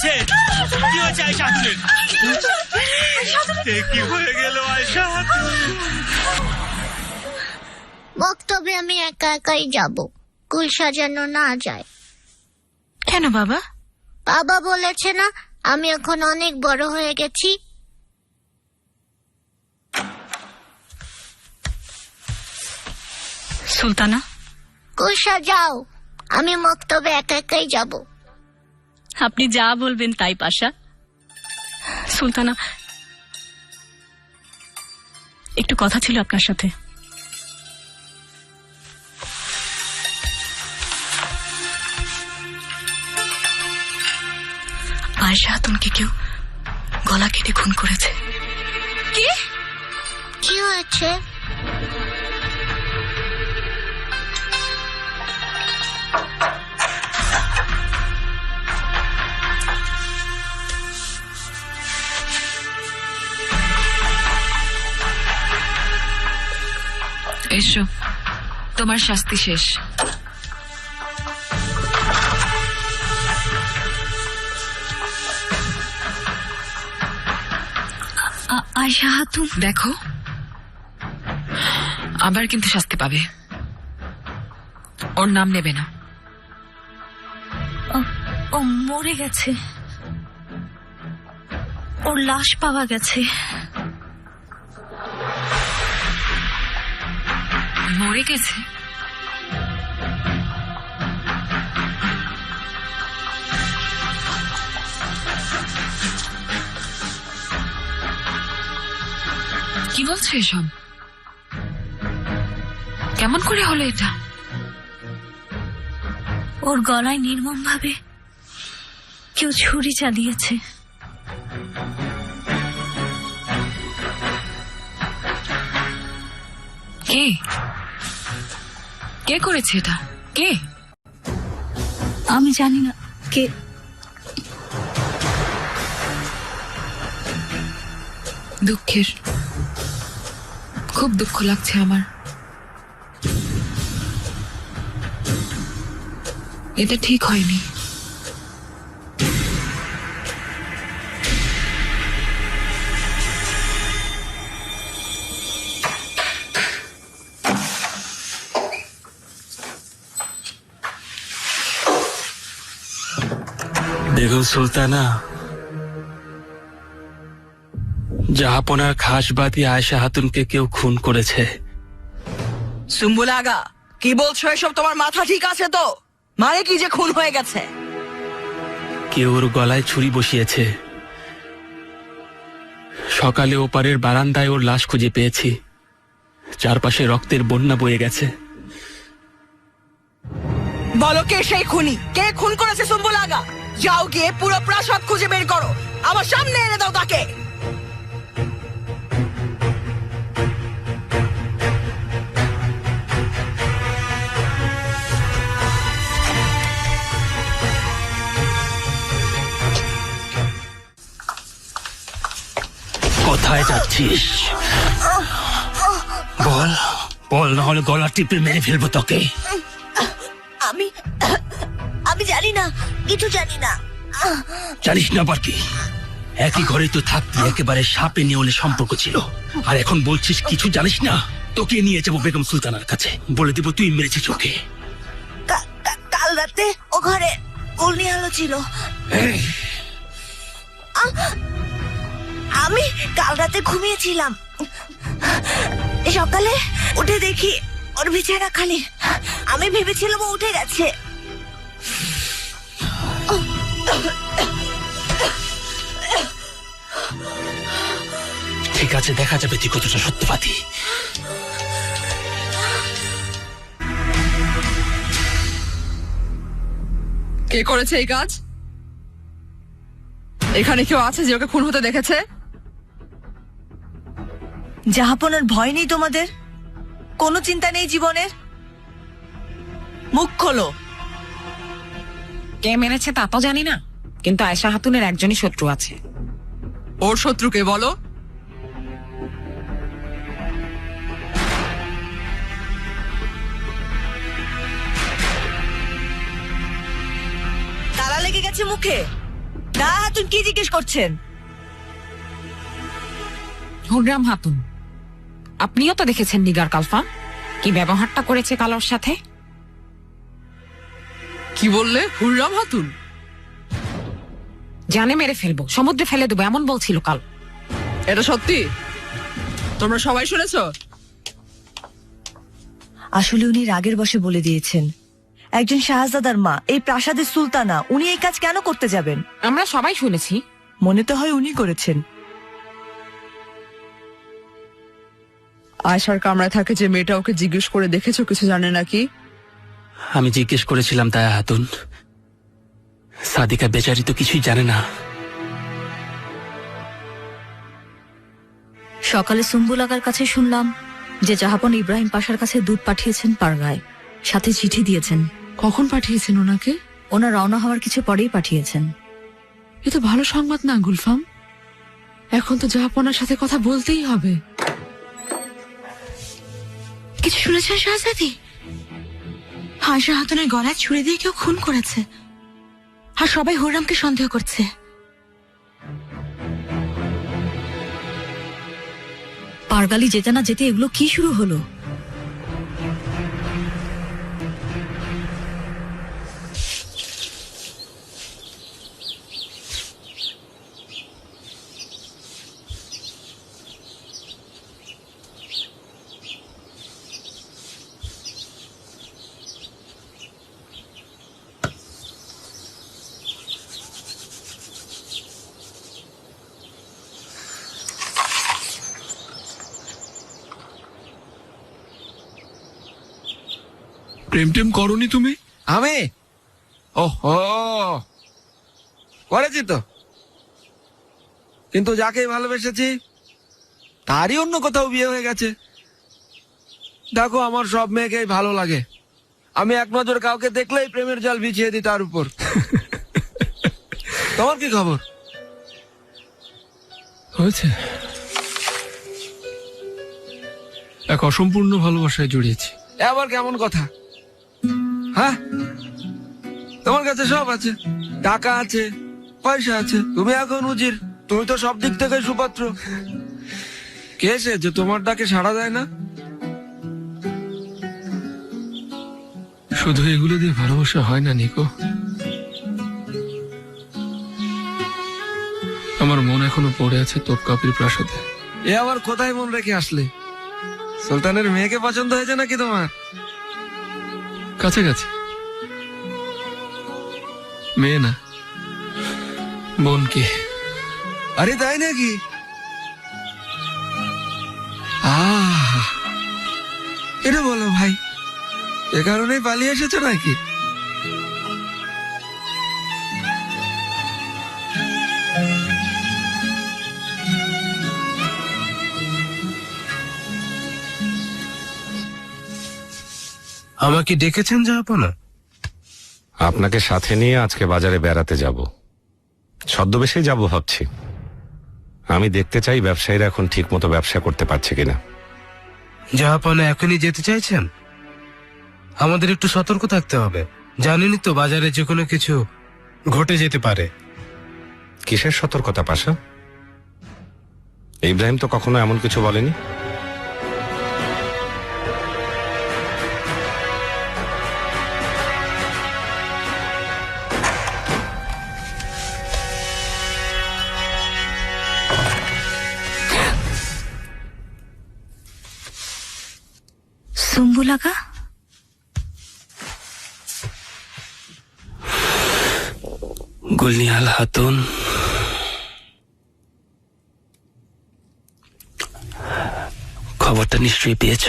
হয়েছে? কি হয়েছে আয়েশা খাতুনের? কি হয়ে গেল আয়েশা খাতুন? মক্তবে আমি একা একাই যাব, কুল সাজানো না যায়। কেন বাবা? বাবা বলেছে না আমি এখন অনেক বড় হয়ে গেছি। সুলতানা, কুল সাজাও, আমি মক্তবে একা একাই যাব। আপনি যা বলবেন তাই পাশা। সুলতানা, একটু কথা ছিল আপনার সাথে। আয়েশা খাতুনকে কেউ গলা কেটে খুন করেছে। কি? কি হয়েছে? এসো, তোমার শাস্তি শেষ। আয়েশা খাতুন, দেখো, আবার কিন্তু শাস্তি পাবে। ওর নাম নেবে না। ও মরে গেছে, ওর লাশ পাওয়া গেছে। মরে গেছে? কি বলছো এসব? কেমন করে হলো এটা? ওর গলায় নির্মম ভাবে কেউ ছুরি চালিয়েছে। কে কে করেছে এটা? কে? আমি জানি না কে। দুঃখের, খুব দুঃখ লাগছে আমার। এটা ঠিক হয়নি। দেখুন সুলতানা, জাহাপনার খাসবাদী আয়েশা খাতুনকে কেউ খুন করেছে। সুম্বুল আগা, কি বলছো এসব? তোমার মাথা ঠিক আছে তো? মানে কি যে খুন হয়ে গেছে? কেউ ওর গলায় ছুরি বসিয়েছে। সকালে ওপারের বারান্দায় ওর লাশ খুঁজে পেয়েছি। চারপাশে রক্তের বন্যা বয়ে গেছে। বলো কে সেই খুনি? কে খুন করেছে সুম্বুল আগা? যাও গিয়ে পুরো প্রাসাদ খুঁজে বের করো, আমার সামনে এনে দাও তাকে। কোথায় যাচ্ছিস? বল বল, না হলে গলা টিপে মেরে ফেলবো তোকে। আমি জানি না, কিছু জানি না। জানিস না আবার কি? একই ঘরে তো থাকতি, একেবারে সাপে নেওয়ালে সম্পর্ক ছিল। আর এখন বলছিস কিছু জানিস না? তোকে নিয়ে যাবো বেগম সুলতানার কাছে, বলে দেবো তুই মেরেছিস ওকে। কাল রাতে ও ঘরে উল্নি আলো ছিল। আমি কাল রাতে ঘুমিয়েছিলাম, সকালে উঠে দেখি ওর বিছানা খালি। আমি ভেবেছিলাম ও উঠে গেছে। ঠিক আছে, দেখা যাবে তুই কতটা সত্যবাদী। কে করেছে এই কাজ? এখানে কেউ আছে যে ওকে খুন হতে দেখেছে? জাহাপনার ভয় নেই তোমাদের? কোনো চিন্তা নেই জীবনের? মুখ খোলো। কে মেরেছে তা তো জানি না, কিন্তু আয়েশা খাতুনের একজনই শত্রু আছে। ওর শত্রুকে বলো। তালা লেগে গেছে মুখে, না? খাতুন কি জিজ্ঞেস করছেন? হুররাম হাতুন, আপনিও তো দেখেছেন নিগার কালফা কি ব্যবহারটা করেছে কালোর সাথে। কি বললে? হুররাম হাতুন? জানে মেরে ফেলবো, সমুদ্রে ফেলে দেবো এমন বলছিল কাল। এটা সত্যি? তোমরা সবাই শুনেছ? আসলে উনি রাগের বশে বলে দিয়েছেন। একজন শাহজাদার মা, এই প্রাসাদের সুলতানা, উনি এই কাজ কেন করতে যাবেন? আমরা সবাই শুনেছি। মনে তো হয় উনি করেছেন। আয়সার কামরায় থাকে যে মেয়েটা, ওকে জিজ্ঞেস করে দেখেছো কিছু জানে নাকি? আমি জিজ্ঞেস করেছিলাম দায়া হাতুন, সাদিকা বেচারি তো কিছুই জানে না। সকালে সুম্বুল আগার কাছে শুনলাম যে জাহাপন ইব্রাহিম পাশার কাছে দুধ পাঠিয়েছেন পারগায়, সাথে চিঠি দিয়েছেন। কখন পাঠিয়েছেন ওনাকে? ওনার রওনা হওয়ার কিছু পরেই পাঠিয়েছেন। এ তো ভালো সংবাদ না গুলফাম। এখন তো জাহাপনার সাথে কথা বলতেই হবে। কিছু শুনেছেন শাহজাদি? আয়শা হাতুনের গলায় ছুরি দিয়ে কেউ খুন করেছে, আর সবাই হুররামকে সন্দেহ করছে। পারগালি যেতে না যেতে এগুলো কি শুরু হলো? প্রেম টেম করনি তুমি? আমি ওহো করেছি তো, কিন্তু যাকে ভালোবেসেছি তারই অন্য কোথাও বিয়ে হয়ে গেছে। দেখো, আমার সব মেয়েকেই ভালো লাগে। আমি এক নজর কাউকে দেখলেই প্রেমের জাল বিছিয়ে দিই তার উপর। তোমার কি খবর? হয়েছে, এক অসম্পূর্ণ ভালোবাসায় জড়িয়েছি। এ আবার কেমন কথা? হ্যাঁ, তোমার কাছে সব আছে, টাকা আছে, পয়সা আছে, তুমি এখন উজির, তুমি তো সব দিক থেকে সুপাত্র। কে সে যে তোমার ডাকে সাড়া দেয় না? শুধু এগুলো দিয়ে ভালোবাসা হয় না নিকো। আমার মন এখনো পড়ে আছে তোপকাপির প্রাসাদে। এ আবার কোথায় মন রেখে আসলে? সুলতানের মেয়েকে পছন্দ হয়েছে নাকি তোমার? কাছাকাছি, মেয়ে না বোনকে। আরে তাই নাকি? এটা বলো ভাই, এ কারণেই পালিয়ে এসেছো নাকি? আমাকে ডেকেছেন জাহাপনা? আপনাকে সাথে নিয়ে আজকে বাজারে বেড়াতে যাব। ছদ্মবেশেই যাব ভাবছি। আমি দেখতে চাই ব্যবসায়ীরা এখন ঠিক মতো ব্যবসা করতে পারছে কিনা। জাহাপনা এখনই যেতে চাইছেন? আমাদের একটু সতর্ক থাকতে হবে, জানেনই তো বাজারে যে কোনো কিছু ঘটে যেতে পারে। কিসের সতর্কতা পাশা? ইব্রাহিম তো কখনো এমন কিছু বলেনি। সুম্বুল আগা, গুলনিহাল হাতুন, খবরটা নিশ্চয়ই পেয়েছ?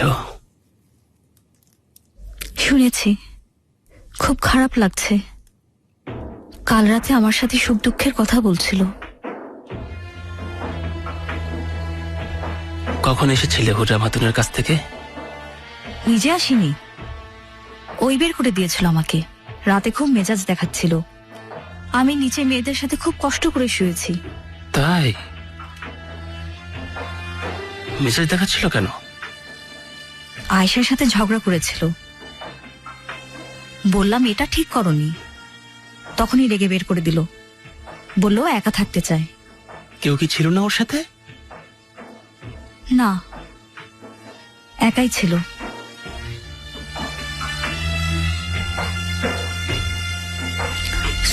শুনেছি, খুব খারাপ লাগছে। কাল রাতে আমার সাথে সুখ দুঃখের কথা বলছিল। কখন এসেছিলে হুররাম হাতুনের কাছ থেকে? নিজে আসিনি, ওই বের করে দিয়েছিল আমাকে। রাতে খুব মেজাজ দেখাচ্ছিল। আমি নিচে মেয়েদের সাথে খুব কষ্ট করে শুয়েছি। তাই? মেসেজ দেখাচ্ছিল কেন? আয়েশার সাথে ঝগড়া করেছিল। বললাম এটা ঠিক করনি, তখনই রেগে বের করে দিল। বললো একা থাকতে চায়। কেউ কি ছিল না ওর সাথে? না, একাই ছিল।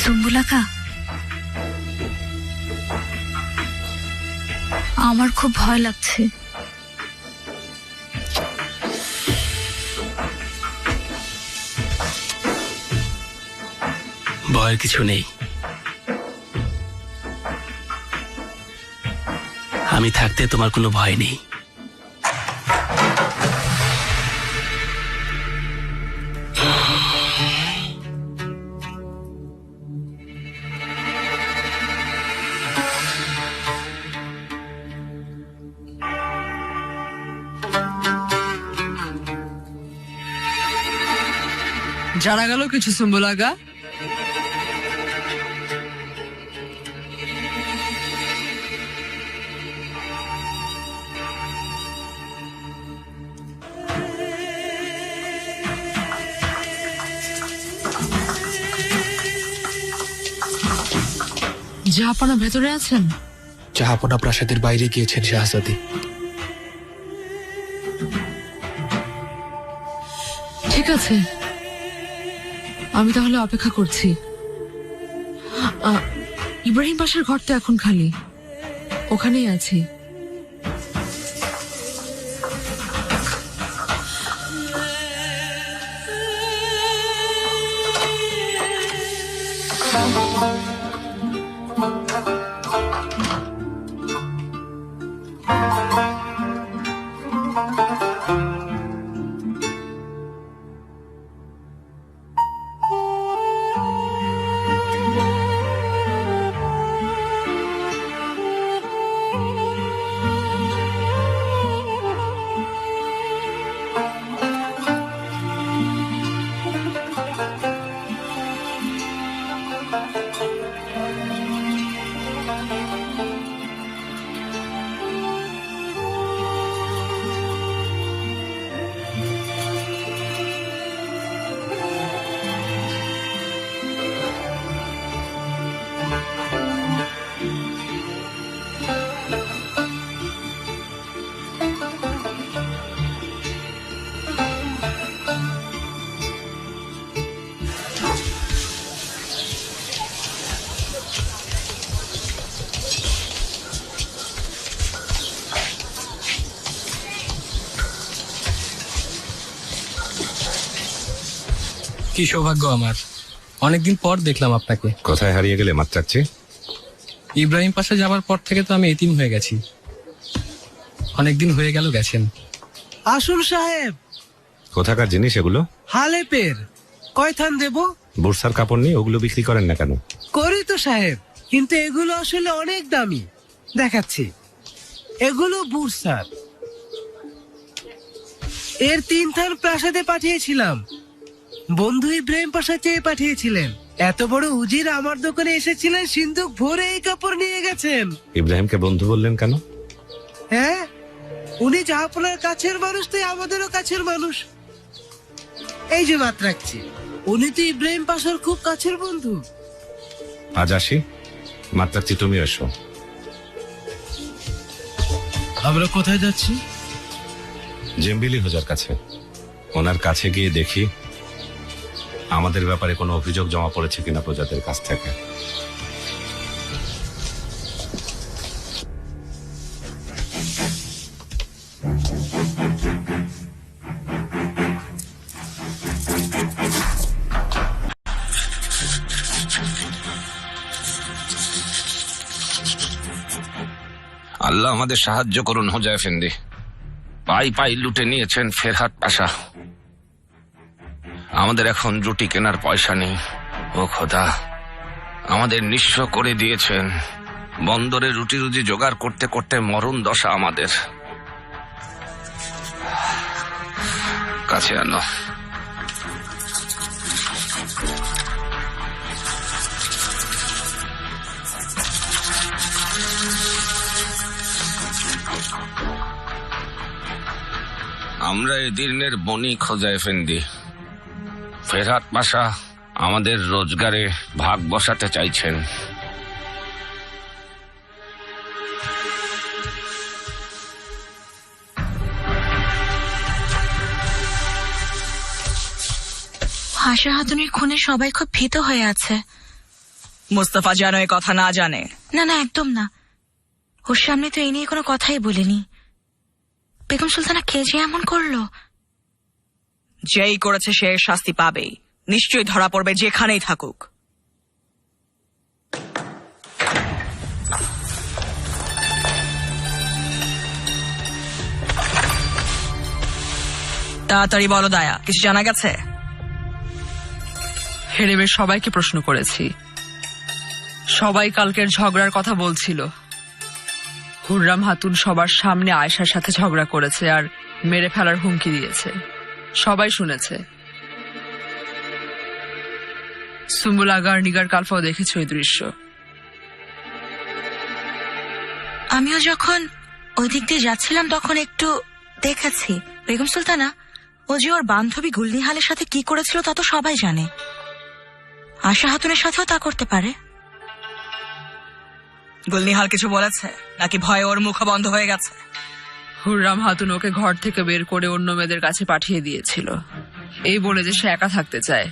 সুম্বুলাকা, আমার খুব ভয় লাগছে। ভয়ের কিছু নেই, আমি থাকতে তোমার কোনো ভয় নেই। জানা গেল কিছু সুম্বুলাগা? জাহাপনা ভেতরে আছেন? জাহাপনা প্রাসাদের বাইরে গিয়েছেন শাহজাদি। ঠিক আছে, আমি তাহলে অপেক্ষা করছি। ইব্রাহিম পাশার ঘরটা এখন খালি, ওখানেই আছি। কি সৌভাগ্য আমার, অনেকদিন পর দেখলাম আপনাকে। কোথায় হারিয়ে গেলে মাত্রাচ্ছি? ইব্রাহিম পাশা যাবার পর থেকে তো আমি এতিম হয়ে গেছি। অনেকদিন হয়ে গেল গেছেন। আসুন সাহেব। কোথাকার জিনিস এগুলো? হালেপের। কয় থান দেব? বুরসার কাপড় নেই, ওগুলো বিক্রি করেন না কেন? করি তো সাহেব, কিন্তু এগুলো আসলে অনেক দামি। দেখাচ্ছি, এগুলো বুরসার। এর 3 থান প্রাসাদে পাঠিয়েছিলাম, বন্ধু ইব্রাহিম পাশা চেয়ে পাঠিয়েছিলেন। এত বড় উজির আমার দোকানে এসেছিলেন, সিন্ধুক ভরে এই কাপড় নিয়ে গেছেন। ইব্রাহিমকে বন্ধু বললেন কেন? হ্যাঁ, উনি জাহাপনার কাছের মানুষ, তাই আমাদেরও কাছের মানুষ। এই যে মাত্র রাখছি, উনি তো ইব্রাহিম পাশার খুব কাছের বন্ধু। আজ আসি, মাত্রাচ্ছি তুমি এসো। আমরা কোথায় যাচ্ছি? জেম্বিলি হুজার কাছে। ওনার কাছে গিয়ে দেখি আমাদের ব্যাপারে কোনো অভিযোগ জমা পড়েছে কিনা প্রজাদের কাছ থেকে। আল্লাহ আমাদের সাহায্য করুন হোজা এফেন্দি। পাই পাই লুটে নিয়েছেন ফেরহাদ পাশা। আমাদের এখন রুটি কেনার পয়সা নেই। ও খোদা, আমাদের নিঃস্ব করে দিয়েছেন। বন্দরে রুটি রুজি জোগাড় করতে করতে মরণ দশা আমাদের। কাছে আনো। আমরা এদিনের বণিক হোজা এফেন্দি। ফেরহাদ পাশা আমাদের রোজগারে ভাগ বসাতে চাইছেন। আশা হাতুনের খুনে সবাই খুব ভীত হয়ে আছে। মুস্তাফা যেন এ কথা না জানে। না না, একদম না। ওর সামনে তো এই নিয়ে কোনো কথাই বলিনি। বেগম সুলতানা কে যে এমন করলো? যেই করেছে সে শাস্তি পাবেই, নিশ্চয়ই ধরা পড়বে যেখানেই থাকুক। তাড়াতাড়ি বলো দায়া, কিছু জানা গেছে? হেরেমের সবাইকে প্রশ্ন করেছি, সবাই কালকের ঝগড়ার কথা বলছিল। হুররাম হাতুন সবার সামনে আয়েশার সাথে ঝগড়া করেছে আর মেরে ফেলার হুমকি দিয়েছে, সবাই শুনেছে। সুম্বুল আগা আর নিগার কালফাও দেখেছে ওই দৃশ্য। আমিও যখন ওই দিক দিয়ে যাচ্ছিলাম তখন একটু দেখেছি। বেগম সুলতানা ও যে ওর বান্ধবী গুলনিহালের সাথে কি করেছিল তা তো সবাই জানে। আশা হাতুনের সাথেও তা করতে পারে। গুলনিহাল কিছু বলেছে নাকি ভয়ে ওর মুখ বন্ধ হয়ে গেছে? হুররাম হাতুন ওকে ঘর থেকে বের করে অন্য মেয়েদের কাছে পাঠিয়ে দিয়েছিল, এই বলে যে সে একা থাকতে চায়।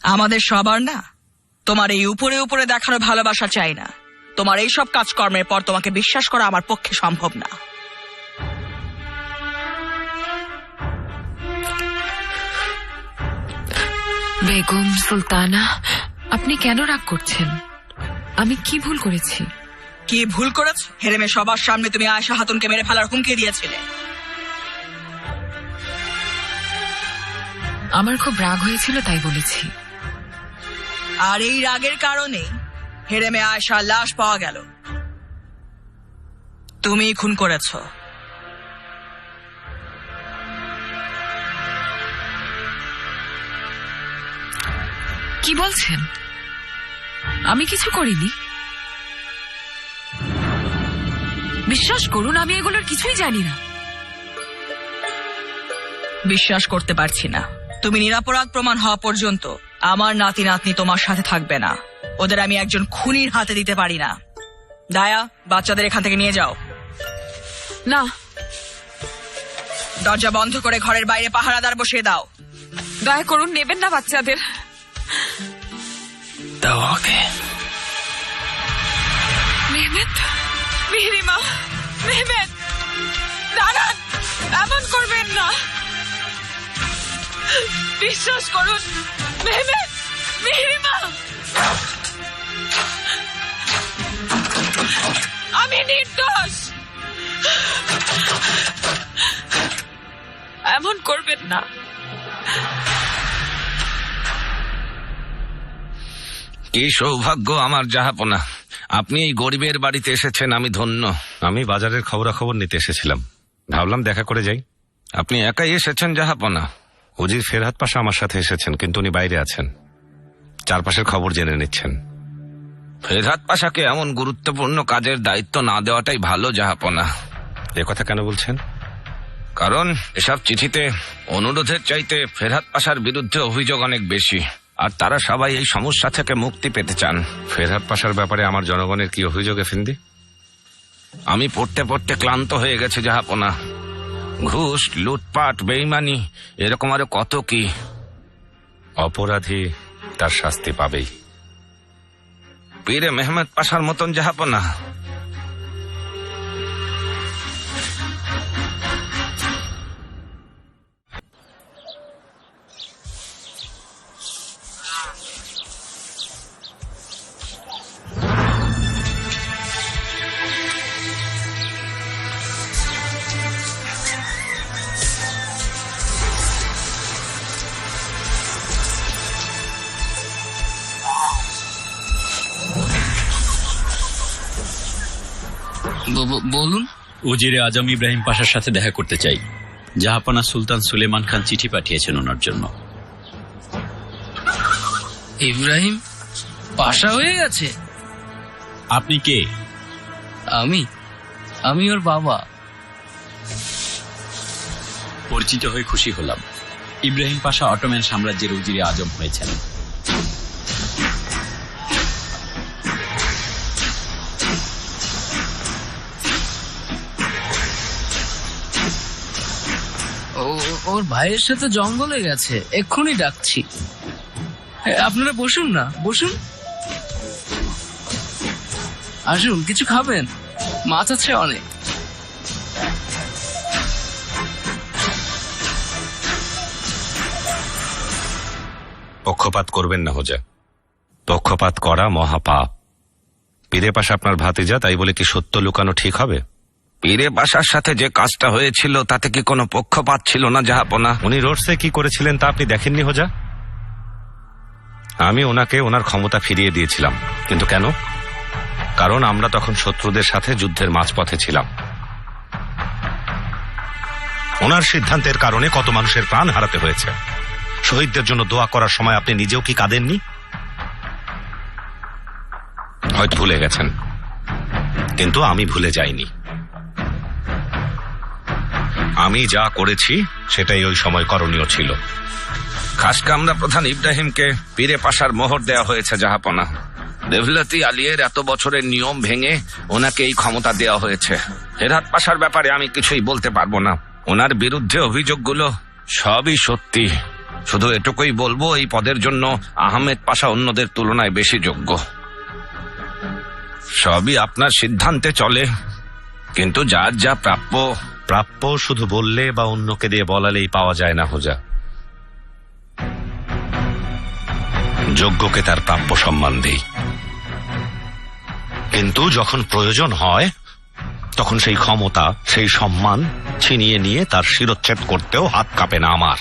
আমাদের সবার না তোমার এই উপরে উপরে দেখানো ভালোবাসা চাই না। তোমার এই সব কাজকর্মের পর তোমাকে বিশ্বাস করা আমার পক্ষে সম্ভব না। বেগম সুলতানা, আপনি কেন রাগ করছেন? আমি কি ভুল করেছি? কি ভুল করেছ? হেরেমে সবার সামনে তুমি আয়েশা হাতুনকে মেরে ফেলার হুমকি দিয়েছিলে। আমার খুব রাগ হয়েছিল তাই বলেছি। আর এই রাগের কারণে হেরেমে আয়েশার লাশ পাওয়া গেল। তুমি খুন করেছ। কি বলছেন? আমি কিছু করিনি। বিশ্বাস করুন, আমি এগুলোর কিছুই জানি না। বিশ্বাস করতে পারছি না। তুমি নিরপরাধ প্রমাণ হওয়া পর্যন্ত আমার নাতি নাতনি তোমার সাথে থাকবে না। ওদের আমি একজন খুনির হাতে দিতে পারি না। দায়া, বাচ্চাদের এখান থেকে নিয়ে যাও। না, দরজা বন্ধ করে ঘরের বাইরে পাহারাদার বসিয়ে দাও। দয়া করুন, নেবেন না বাচ্চাদের। দাও আমাকে। মেহমেদ, মিহরিমা, মেহমেদ, দাঁড়ান, এমন করবেন না। বিশ্বাস করুন মেহমেদ, মিহরিমা, আমি নির্দোষ। এমন করবেন না। কি সৌভাগ্য আমার জাহাপনা, আপনি এই গরিবের বাড়িতে এসেছেন, আমি ধন্য। আমি বাজারের খবরাখবর নিতে এসেছিলাম, ভাবলাম দেখা করে যাই। আপনি একাই এসেছেন জাহাপনা? উজির ফেরহাদ পাশা আমার সাথে এসেছেন, কিন্তু উনি বাইরে আছেন, চারপাশের খবর জেনে নিচ্ছেন। ফেরহাদ পাশাকে এমন গুরুত্বপূর্ণ কাজের দায়িত্ব না দেওয়াটাই ভালো জাহাপনা। এ কথা কেন বলছেন? কারণ এসব চিঠিতে অনুরোধের চাইতে ফেরহাদ পাশার বিরুদ্ধে অভিযোগ অনেক বেশি, আর তারা সবাই এই সমস্যা থেকে মুক্তি পেতে চান। ফেরহাদ পাশার ব্যাপারে আমার জনগণের কি অভিযোগ এফেন্দি? আমি পড়তে পড়তে ক্লান্ত হয়ে গেছি জাহাপনা। ঘুষ, লুটপাট, বেইমানি, এরকম আরো কত কি। অপরাধী তার শাস্তি পাবেই। পীরে মেহমেদ পাশার মতন জাহাপনা। বলুন। উজিরে আজম ইব্রাহিম পাশার সাথে দেখা করতে চাই। জাহাপনা সুলতান সুলেমান খান চিঠি পাঠিয়েছেন ওনার জন্য। ইব্রাহিম পাশা হয়ে গেছে? আপনি কে? আমি ওর বাবা। পরিচিত হয়ে খুশি হলাম। ইব্রাহিম পাশা অটোম্যান সাম্রাজ্যের উজিরে আজম হয়েছেন। ওর ভাইয়ের সাথে জঙ্গলে গেছে, এক্ষুনি ডাকছি। আপনারা বসুন না, বসুন, আসুন, কিছু খাবেন? মাছ আছে অনেক। পক্ষপাত করবেন না হোজা, পক্ষপাত করা মহাপাপ। পীরে পাশা আপনার ভাতিজা, তাই বলে কি সত্য লুকানো ঠিক হবে? পীরে পাশার সাথে যে কাজটা হয়েছিল তাতে কি কোনো পক্ষপাত ছিল না জাহাপনা? উনি রোডসে কি করেছিলেন তা আপনি দেখেননি হোজা? আমি ওনাকে ওনার ক্ষমতা ফিরিয়ে দিয়েছিলাম, কিন্তু কেন? কারণ আমরা তখন শত্রুদের সাথে যুদ্ধের মাঝপথে ছিলাম। ওনার সিদ্ধান্তের কারণে কত মানুষের প্রাণ হারাতে হয়েছে। শহীদদের জন্য দোয়া করার সময় আপনি নিজেও কি কাঁদেননি? হয়তো ভুলে গেছেন, কিন্তু আমি ভুলে যাইনি। আমি যা করেছি সেটাই ওই সময় করণীয় ছিল। খাসকামরা প্রধান ইব্রাহিমকে পীরে পাশার মোহর দেওয়া হয়েছে জাহাপনা। দেভলতি আলিয়ের এত বছরের নিয়ম ভেঙে ওনাকে এই ক্ষমতা দেওয়া হয়েছে। হেরাত পাশার ব্যাপারে আমি কিছুই বলতে পারবো না। ওনার বিরুদ্ধে অভিযোগগুলো সবই সত্যি। শুধু এটুকুই বলবো, এই পদের জন্য আহমেদ পাশা অন্যদের তুলনায় বেশি যোগ্য। সবই আপনার সিদ্ধান্তে চলে, কিন্তু যার যা প্রাপ্য। প্রাপ্য শুধু বললে বা অন্যকে দিয়ে বলালেই পাওয়া যায় না হোজা। যোগ্যকে তার প্রাপ্য সম্মান দেই, কিন্তু যখন প্রয়োজন হয় তখন সেই ক্ষমতা, সেই সম্মান ছিনিয়ে নিয়ে তার শিরচ্ছেদ করতেও হাত কাঁপে না আমার।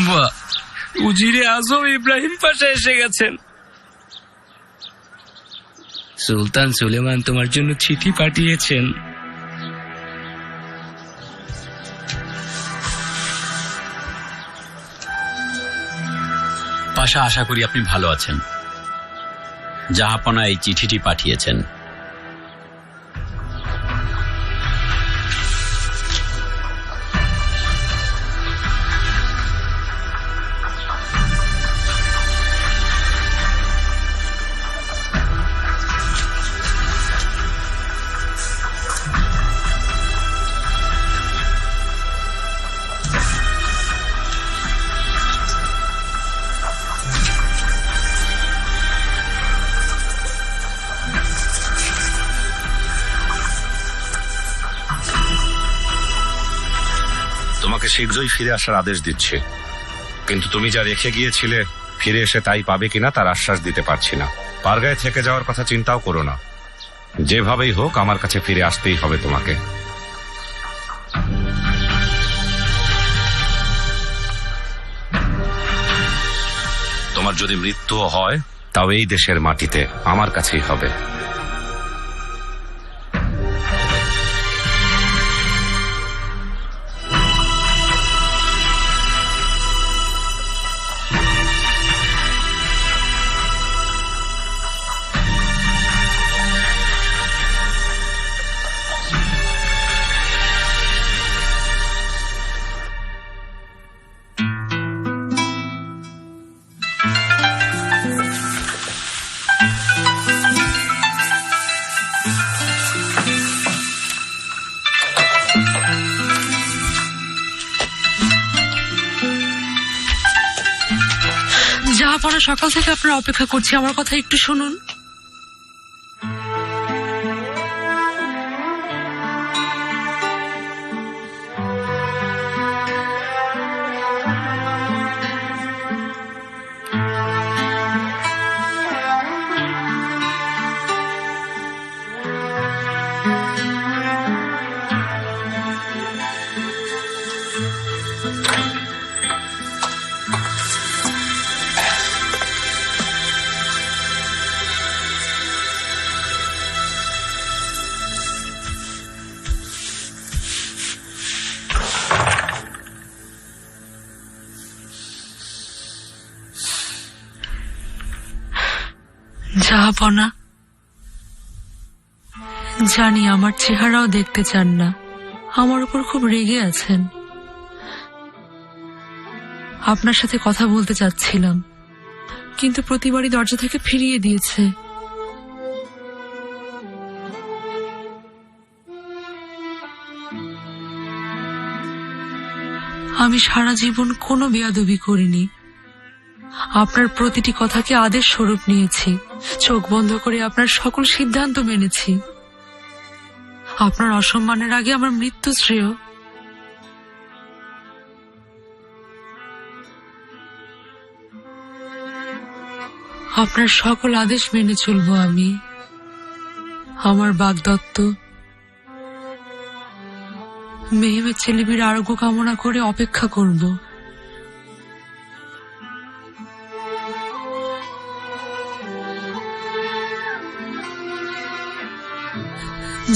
বাহ, উজিরে আজম ইব্রাহিম পাশা এসে গেছেন। সুলতান সুলেমান তোমার জন্য চিঠি পাঠিয়েছেন। পাশা, আশা করি আপনি ভালো আছেন। জাহাপনা এই চিঠিটি পাঠিয়েছেন। তোমাকে শীঘ্রই ফিরে আসার আদেশ দিচ্ছে, কিন্তু তুমি যা রেখে গিয়েছিলে ফিরে এসে তাই পাবে কিনা তার আশ্বাস দিতে পারছি না। পারগায় থেকে যাওয়ার কথা চিন্তাও করো না, যেভাবেই হোক আমার কাছে ফিরে আসতেই হবে তোমাকে। তোমার যদি মৃত্যুও হয় তাও এই দেশের মাটিতে আমার কাছেই হবে। জাহাপনা, সকাল থেকে আপনার অপেক্ষা করছি, আমার কথা একটু শুনুন। জাহাপনা, জানি আমার চেহারাও দেখতে চান না, আমার উপর খুব রেগে আছেন। আপনার সাথে কথা বলতে চাচ্ছিলাম, কিন্তু প্রতিবারই দরজা থেকে ফিরিয়ে দিয়েছে। আমি সারা জীবন কোনো বেয়াদবি করিনি, আপনার প্রতিটি কথাকে আদেশ স্বরূপ নিয়েছি, চোখ বন্ধ করে আপনার সকল সিদ্ধান্ত মেনেছি। আপনার অসম্মানের আগে আমার মৃত্যু শ্রেয়। আপনার সকল আদেশ মেনে চলবো আমি। আমার বাগদত্ত মেহেমের ছেলেমেয়ের আরোগ্য কামনা করে অপেক্ষা করব।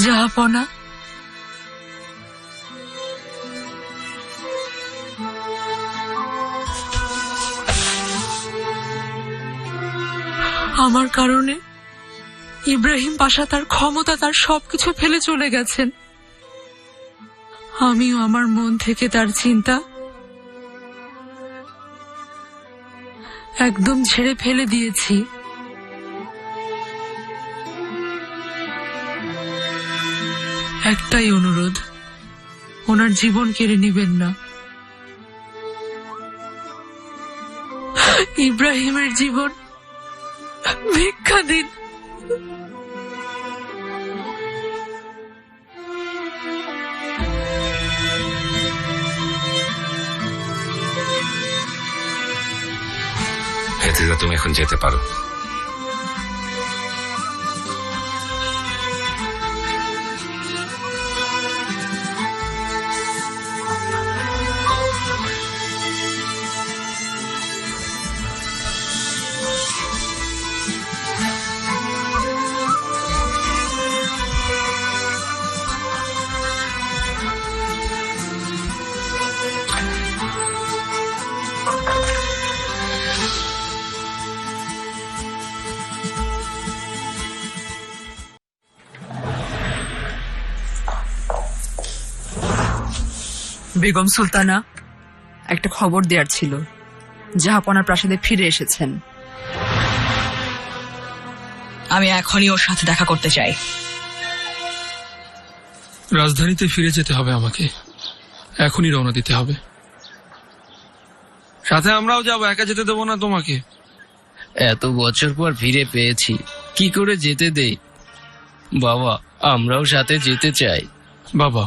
জাহাপনা, আমার কারণে ইব্রাহিম পাশা তার ক্ষমতা, তার সবকিছু ফেলে চলে গেছেন। আমিও আমার মন থেকে তার চিন্তা একদম ছেড়ে ফেলে দিয়েছি। একটাই অনুরোধ, ওনার জীবন কেড়ে নেবেন না। ইব্রাহিমের জীবন ভিক্ষা দিন। হেতিজা, তুমি এখন যেতে পারো। বেগম সুলতানা, একটা খবর দেওয়ার ছিল। জাহাপনার প্রাসাদে ফিরে এসেছেন। আমি এখনই ওর সাথে দেখা করতে চাই। রাজধানীতে ফিরে যেতে হবে আমাকে, এখনই রওনা দিতে হবে। সাথে আমরাও যাবো, একা যেতে দেবো না তোমাকে। এত বছর পর ফিরে পেয়েছি, কি করে যেতে দেই? বাবা, আমরাও সাথে যেতে চাই। বাবা,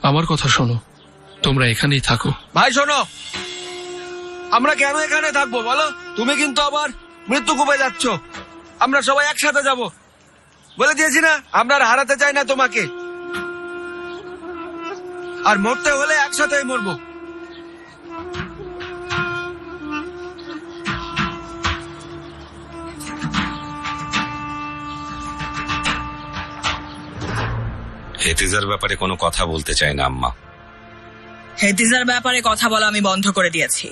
আমার কথা শোনো, তোমরা এখানেই থাকো। ভাই শোনো, আমরা কেন এখানে থাকবো বলো? তুমি কিন্তু আবার মৃত্যু কূপে যাচ্ছ। আমরা সবাই একসাথে যাব, বলে দিয়েছি না? আমরা আর হারাতে চাই না তোমাকে, আর মরতে হলে একসাথেই মরবো। হেতিজার ব্যাপারে কোনো কথা বলতে চাই না আম্মা। হেতিজার ব্যাপারে কথা বলা আমি বন্ধ করে দিয়েছি,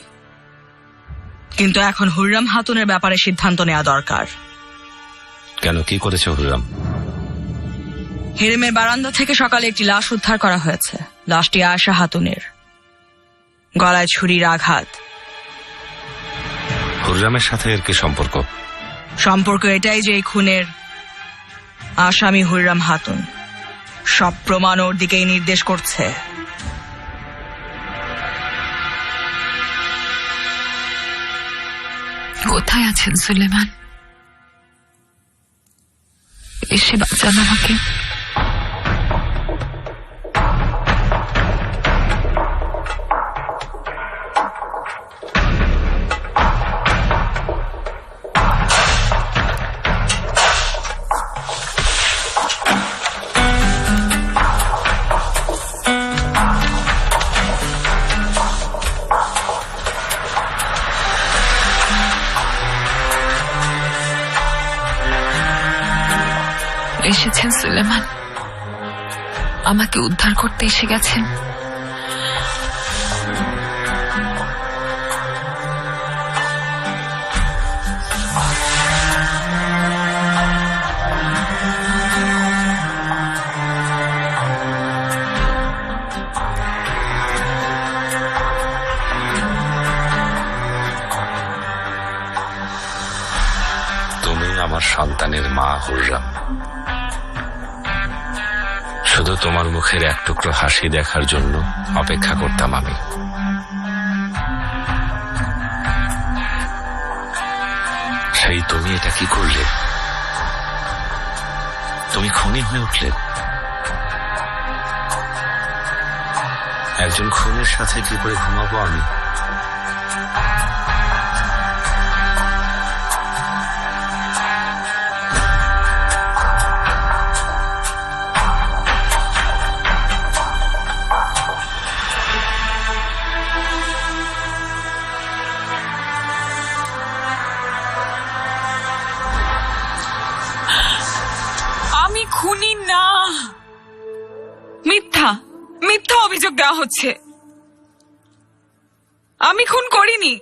কিন্তু এখন হুররাম হাতুনের ব্যাপারে সিদ্ধান্ত নেওয়া দরকার। কেন, কি করেছে হুররাম? হেরেমের বারান্দা থেকে সকালে একটি লাশ উদ্ধার করা হয়েছে। লাশটি আয়েশা হাতুনের, গলায় ছুরির আঘাত। হুররামের সাথে এর কি সম্পর্ক? সম্পর্ক এটাই যে এই খুনের আসামি হুররাম হাতুন। সব প্রমাণ ওর দিকেই নির্দেশ করছে। কোথায় আছেন সুলেমান? এসে বাঁচান আমাকে। এসেছেন সুলেমান, আমাকে উদ্ধার করতে এসে গেছেন। আমার সন্তানের মা হুররাম। শুধু তোমার মুখের এক টুকরো হাসি দেখার জন্য অপেক্ষা করতাম আমি। সেই তুমি এটা কি করলে? তুমি খুনি হয়ে উঠলে। একজন খুনের সাথে কি করে ঘুমাবো আমি? আমি খুনি না। মিথ্যা মিথ্যা অভিযোগ দেওয়া হচ্ছে। আমি খুন করিনি,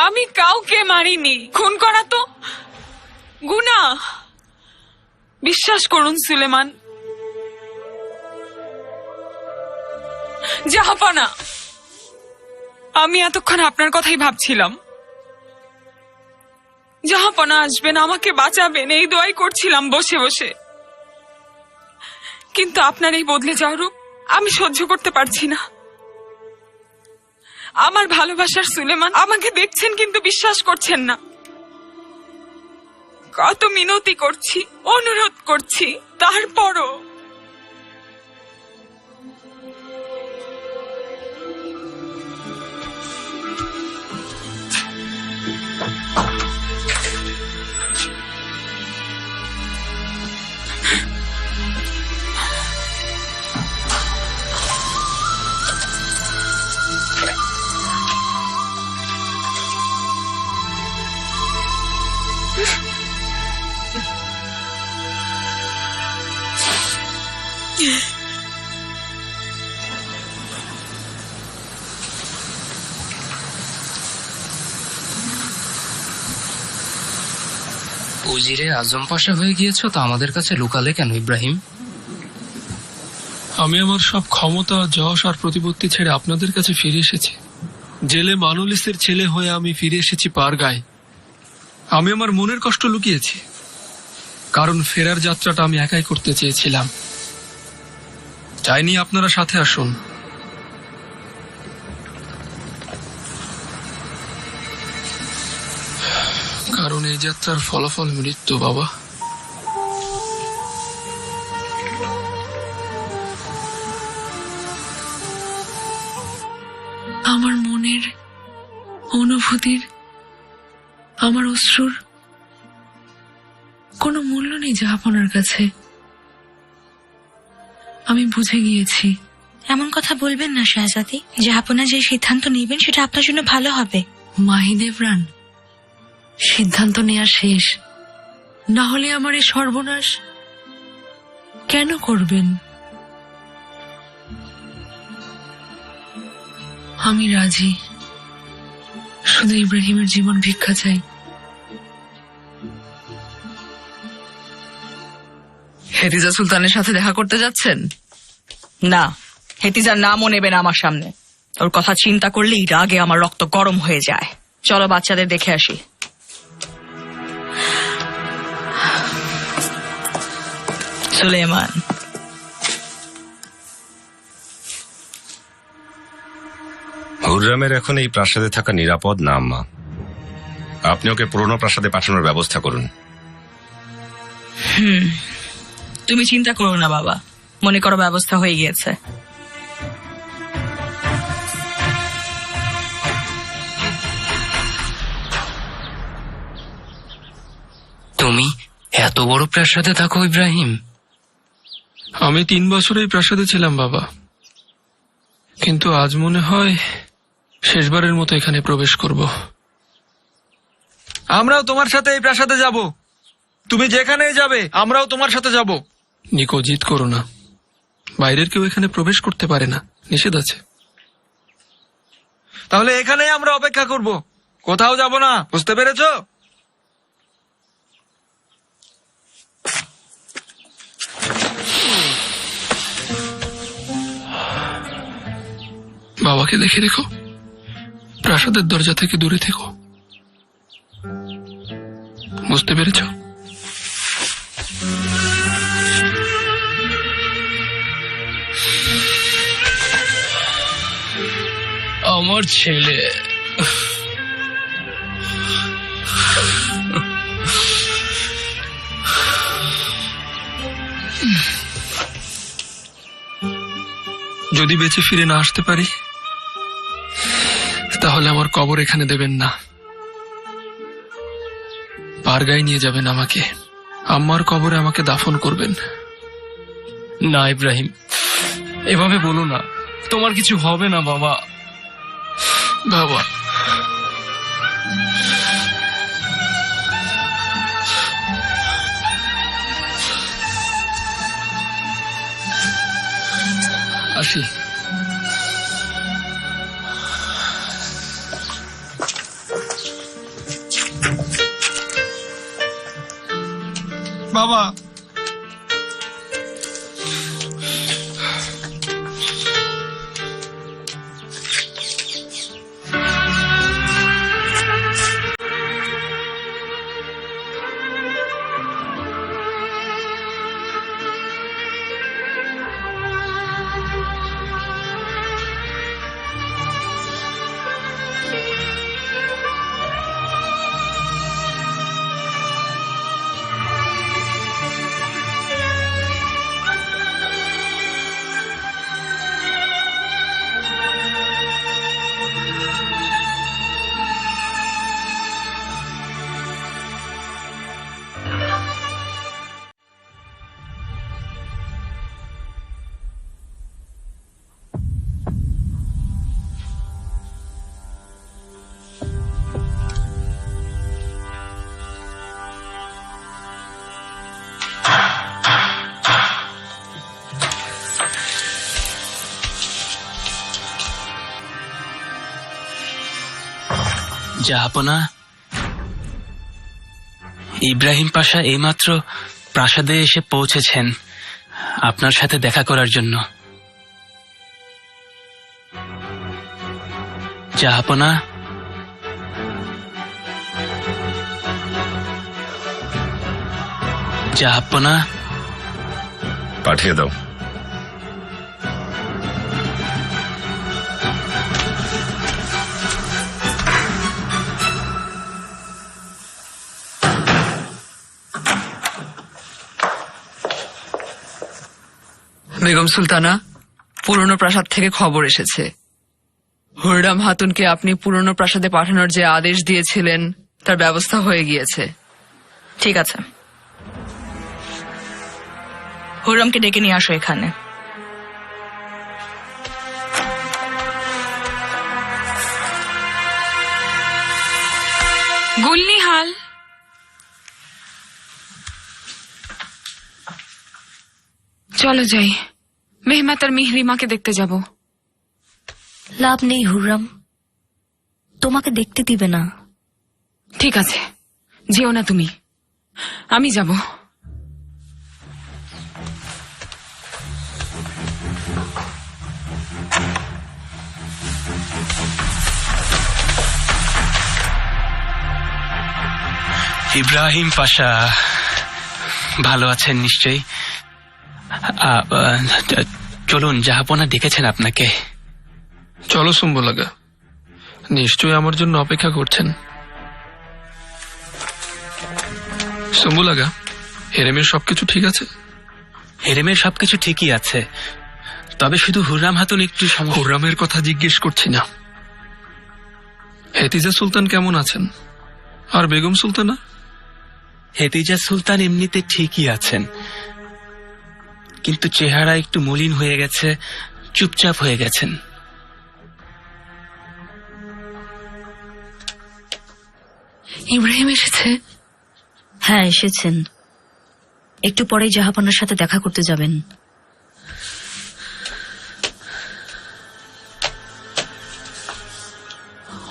আমি কাউকে মারিনি। খুন করা তো গুনাহ। বিশ্বাস করুন সুলেমান। জাহাপনা, আমি এতক্ষণ আপনার কথাই ভাবছিলাম। জাহাপনা আসবেন, আমাকে বাঁচাবেন, এই দোয়াই করছিলাম বসে বসে। কিন্তু আপনার এই বদলে যাওয়ার রূপ আমি সহ্য করতে পারছি না। আমার ভালোবাসার সুলেমান আমাকে দেখছেন কিন্তু বিশ্বাস করছেন না। কত মিনতি করছি, অনুরোধ করছি, তারপরও উজিরে আজম পাশা হয়ে গিয়েছো তো আমাদের কাছে লুকালে কেন ইব্রাহিম? আমি আমার সব ক্ষমতা, যশ আর প্রতিপত্তি ছেড়ে আপনাদের কাছে ফিরে এসেছি। জেলে মানুলিসের ছেলে হয়ে আমি ফিরে এসেছি পারগায়। আমি আমার মনের কষ্ট লুকিয়েছি, কারণ ফেরার যাত্রাটা আমি একাই করতে চেয়েছিলাম। চাইনি আপনারা সাথে আসুন। কারণ এই যাত্রার ফলাফল মৃত্যু বাবা। আমার মনের অনুভূতির, আমার অশ্রুর কোনো মূল্য নেই জাহাপনার কাছে। আমি বুঝে গিয়েছি। এমন কথা বলবেন না শাহজাদি। জাহাপনা যে সিদ্ধান্ত নেবেন সেটা আপনার জন্য ভালো হবে। মাহিদেবরান, সিদ্ধান্ত নেওয়া শেষ। না হলে আমার এই সর্বনাশ কেন করবেন? আমি রাজি, শুধু ইব্রাহিমের জীবন ভিক্ষা চাই। হেতিজা সুলতানের সাথে দেখা করতে যাচ্ছেন? না, হেতিজার নামও নেবেন আমার সামনে। ওর কথা চিন্তা করলেই রাগে আমার রক্ত গরম হয়ে যায়। চলো বাচ্চাদের দেখে আসি। সুলেমান, হুররামের এখন এই প্রাসাদে থাকা নিরাপদ না আম্মা। আপনি ওকে পুরনো প্রাসাদে পাঠানোর ব্যবস্থা করুন। তুমি চিন্তা করো না বাবা, মনে করো ব্যবস্থা হয়ে গিয়েছে। তুমি এত বড় প্রাসাদে থাকো ইব্রাহিম? আমি 3 বছর এই প্রাসাদে ছিলাম বাবা, কিন্তু আজ মনে হয় শেষবারের মতো এখানে প্রবেশ করব। আমরাও তোমার সাথে এই প্রাসাদে যাব। তুমি যেখানেই যাবে আমরাও তোমার সাথে যাব। নিকো, জিদ করো না। বাইরের কেউ এখানে প্রবেশ করতে পারে না, নিষেধ আছে। তাহলে এখানেই আমরা অপেক্ষা করব, কোথাও যাব না, বুঝতে পেরেছো? বাবাকে দেখে রেখো, প্রাসাদের দরজা থেকে দূরে থেকো, বুঝতে পেরেছো? আমার ছেলে। যদি বেঁচে ফিরে না আসতে পারি তাহলে আমার কবর এখানে দেবেন না, পারগায় নিয়ে যাবেন আমাকে, আম্মার কবরে আমাকে দাফন করবেন। না ইব্রাহিম, এভাবে বলো না, তোমার কিছু হবে না বাবা। বাবা, আসি। বাবা, জাহাপনা, ইব্রাহিম পাশা এইমাত্র প্রাসাদে এসে পৌঁছেছেন আপনার সাথে দেখা করার জন্য। জাহাপনা, জাহাপনা, পাঠিয়ে দাও। বেগম সুলতানা, পুরনো প্রাসাদ থেকে খবর এসেছে হুররাম হাতুনকে আপনি পুরনো প্রাসাদে পাঠানোর যে আদেশ দিয়েছিলেন তার ব্যবস্থা হয়ে গিয়েছে। ঠিক আছে, হুররামকে ডেকে নিয়ে আসো এখানে। গুলনিহাল, চলো যাই, মেহমাত আর মিহরিমাকে দেখতে যাব। লাভ নেই হুররাম, তোমাকে দেখতে দিবে না। ঠিক আছে, যেও না তুমি, আমি যাব। ইব্রাহিম পাশা ভালো আছেন নিশ্চয়ই? চলুন, জাহাপনা ডেকেছেন আপনাকে। চলো সুম্বুলাগা, নিশ্চয়ই আমার জন্য অপেক্ষা করছেন। সুম্বুলাগা, হেরেমের সবকিছু ঠিক আছে? হেরেমের সবকিছু ঠিকই আছে, তবে শুধু হুররাম হাতুন একটু হুররামের কথা জিজ্ঞেস করছি না। হেতিজা সুলতান কেমন আছেন? আর বেগম সুলতানা? হেতিজা সুলতান এমনিতে ঠিকই আছেন, কিন্তু চেহারা একটু মলিন হয়ে গেছে, চুপচাপ হয়ে গেছেন। ইব্রাহিম এসেছে? হ্যাঁ এসেছেন, একটু পরেই জাহাপনার সাথে দেখা করতে যাবেন।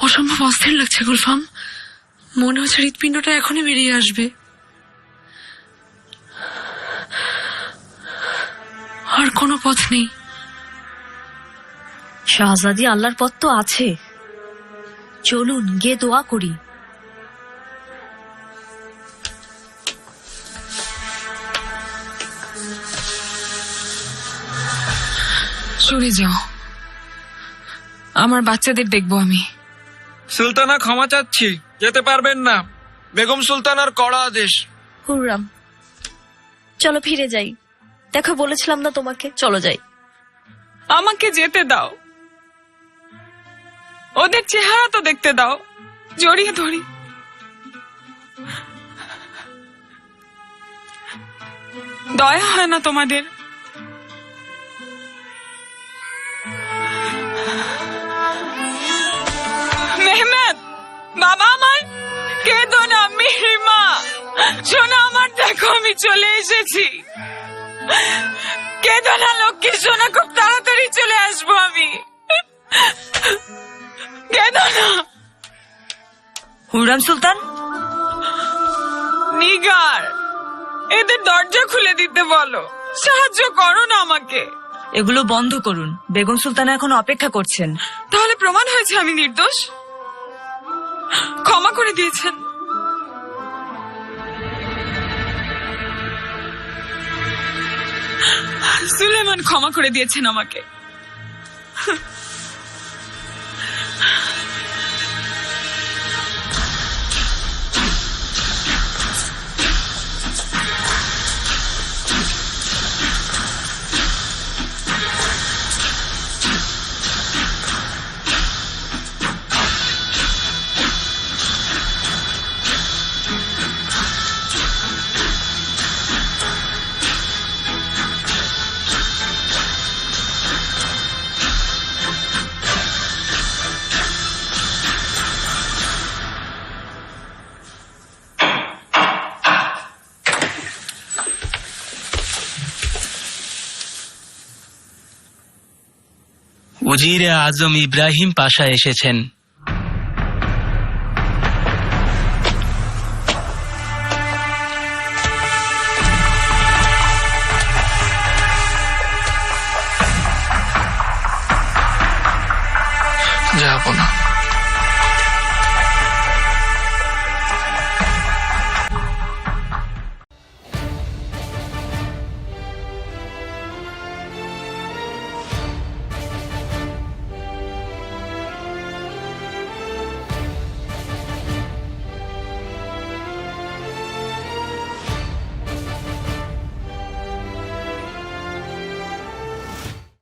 অসম্ভব অস্থির লাগছে গুলফাম, মনে হচ্ছে হৃৎপিণ্ডটা এখনই বেরিয়ে আসবে। আর কোনো পথ নেই। শাহজাদি, আল্লাহর পথ তো আছে, চলুন গিয়ে দোয়া করি। চলে যাও, আমার বাচ্চাদের দেখবো আমি। সুলতানা ক্ষমা চাচ্ছি, যেতে পারবেন না। বেগম সুলতানার কড়া আদেশ। হুররাম, চলো ফিরে যাই। দেখো বলেছিলাম না তোমাকে, চলো যাই। আমাকে যেতে দাও, ওদের চেহারা তো দেখতে দাও, জড়িয়ে ধরি। দয়া হয় না তোমাদের? মেহমেদ, বাবা আমার, কেঁদো না। মিহিমা, শোনো আমার, দেখো আমি চলে এসেছি। কেঁদো না লক্ষ্মী সোনা, খুব তাড়াতাড়ি চলে আসবো আমি। কেঁদো না। হুররাম সুলতান, নিগার, এদের দরজা খুলে দিতে বলো, সাহায্য করো না আমাকে। এগুলো বন্ধ করুন, বেগম সুলতানা এখন অপেক্ষা করছেন। তাহলে প্রমাণ হয়েছে আমি নির্দোষ? ক্ষমা করে দিয়েছেন? সুলেমান ক্ষমা করে দিয়েছেন আমাকে। উজিরে আজম ইব্রাহিম পাশা এসেছেন।